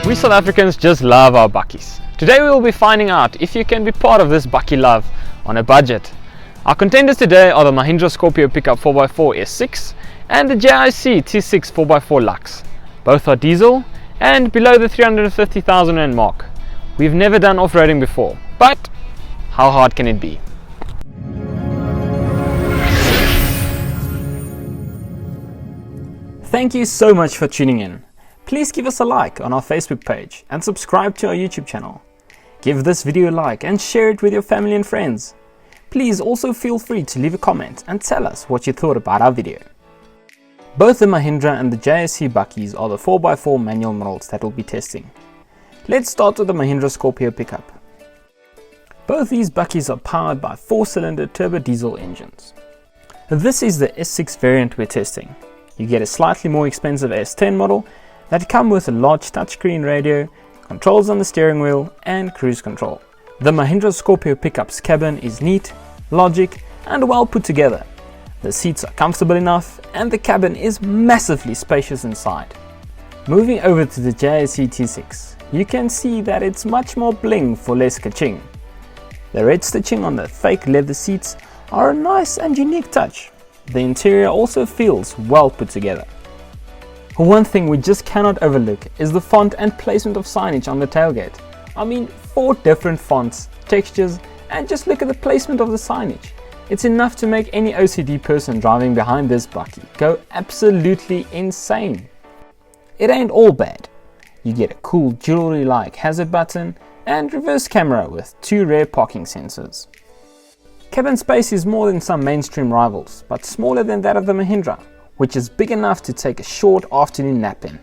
We South Africans just love our bakkies. Today we will be finding out if you can be part of this bakkie love on a budget. Our contenders today are the Mahindra Scorpio pickup 4x4 S6 and the JAC T6 4x4 Lux. Both are diesel and below the 350,000 rand mark. We've never done off-roading before, but how hard can it be? Thank you so much for tuning in. Please give us a like on our Facebook page and subscribe to our YouTube channel. Give this video a like and share it with your family and friends. Please also feel free to leave a comment and tell us what you thought about our video. Both the Mahindra and the JAC bakkies are the 4x4 manual models that we'll be testing. Let's start with the Mahindra Scorpio pickup. Both these bakkies are powered by 4-cylinder turbo diesel engines. This is the S6 variant we're testing. You get a slightly more expensive S10 model that come with a large touchscreen radio, controls on the steering wheel and cruise control. The Mahindra Scorpio pickup's cabin is neat, logic and well put together. The seats are comfortable enough and the cabin is massively spacious inside. Moving over to the JMC T6, you can see that it's much more bling for less ka-ching. The red stitching on the fake leather seats are a nice and unique touch. The interior also feels well put together. One thing we just cannot overlook is the font and placement of signage on the tailgate. I mean, 4 different fonts, textures, and just look at the placement of the signage. It's enough to make any OCD person driving behind this bakkie go absolutely insane. It ain't all bad. You get a cool jewelry-like hazard button and reverse camera with 2 rear parking sensors. Cabin space is more than some mainstream rivals, but smaller than that of the Mahindra, which is big enough to take a short afternoon nap in.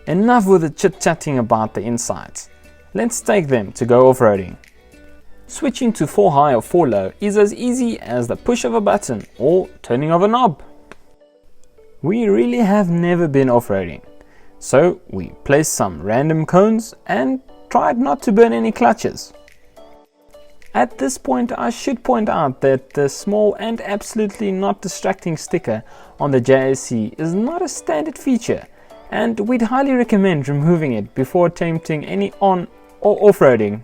Enough with the chit-chatting about the insides. Let's take them to go off-roading. Switching to 4 high or 4 low is as easy as the push of a button or turning of a knob. We really have never been off-roading, so we placed some random cones and tried not to burn any clutches. At this point I should point out that the small and absolutely not distracting sticker on the JAC is not a standard feature and we'd highly recommend removing it before attempting any on or off-roading.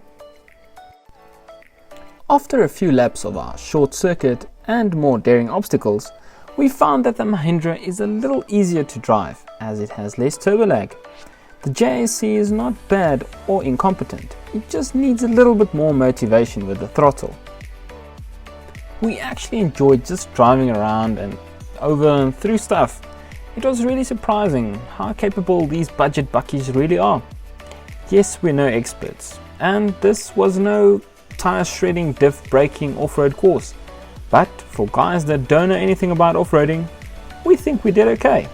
After a few laps of our short circuit and more daring obstacles, we found that the Mahindra is a little easier to drive as it has less turbo lag. The JAC is not bad or incompetent, it just needs a little bit more motivation with the throttle. We actually enjoyed just driving around and over and through stuff. It was really surprising how capable these budget bakkies really are. Yes, we're no experts, and this was no tire shredding, diff braking off-road course, but for guys that don't know anything about off-roading, we think we did okay.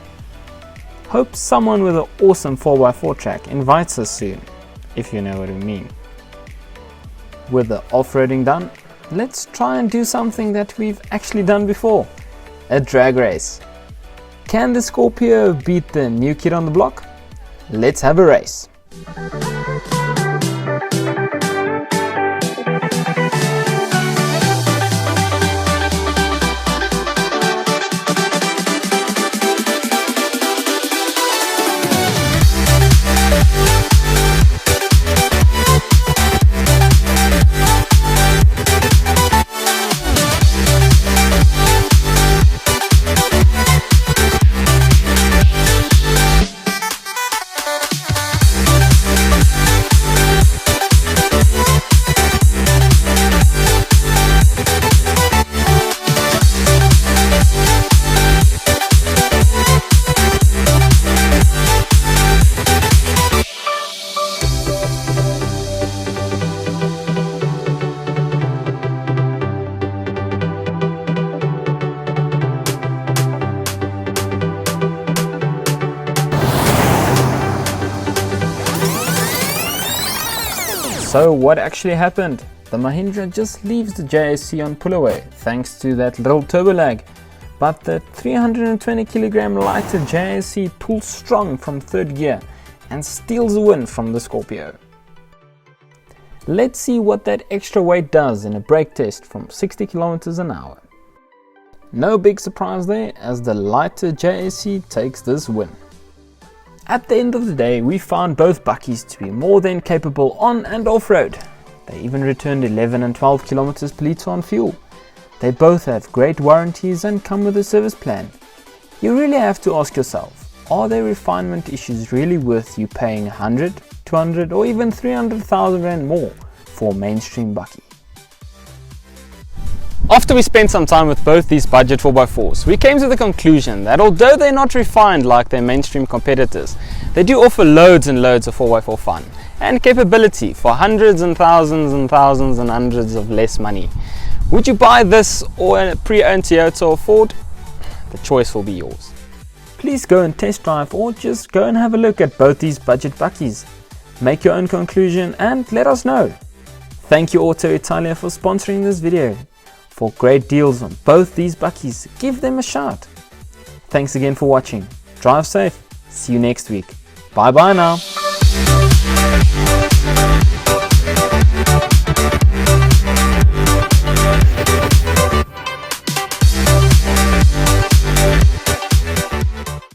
Hope someone with an awesome 4x4 track invites us soon, if you know what I mean. With the off-roading done, let's try and do something that we've actually done before, a drag race. Can the Scorpio beat the new kid on the block? Let's have a race. So what actually happened? The Mahindra just leaves the JAC on pull away thanks to that little turbo lag, but the 320 kg lighter JAC pulls strong from 3rd gear and steals a win from the Scorpio. Let's see what that extra weight does in a brake test from 60 km an hour. No big surprise there, as the lighter JAC takes this win. At the end of the day, we found both bakkies to be more than capable on and off-road. They even returned 11 and 12 kilometers per litre on fuel. They both have great warranties and come with a service plan. You really have to ask yourself, are their refinement issues really worth you paying 100, 200 or even 300,000 Rand more for a mainstream bakkie? After we spent some time with both these budget 4x4s, we came to the conclusion that although they're not refined like their mainstream competitors, they do offer loads and loads of 4x4 fun and capability for hundreds and thousands and hundreds of less money. Would you buy this or a pre-owned Toyota or Ford? The choice will be yours. Please go and test drive or just go and have a look at both these budget bakkies. Make your own conclusion and let us know. Thank you Auto Italia for sponsoring this video. For great deals on both these bakkies, give them a shout. Thanks again for watching. Drive safe. See you next week. Bye bye now.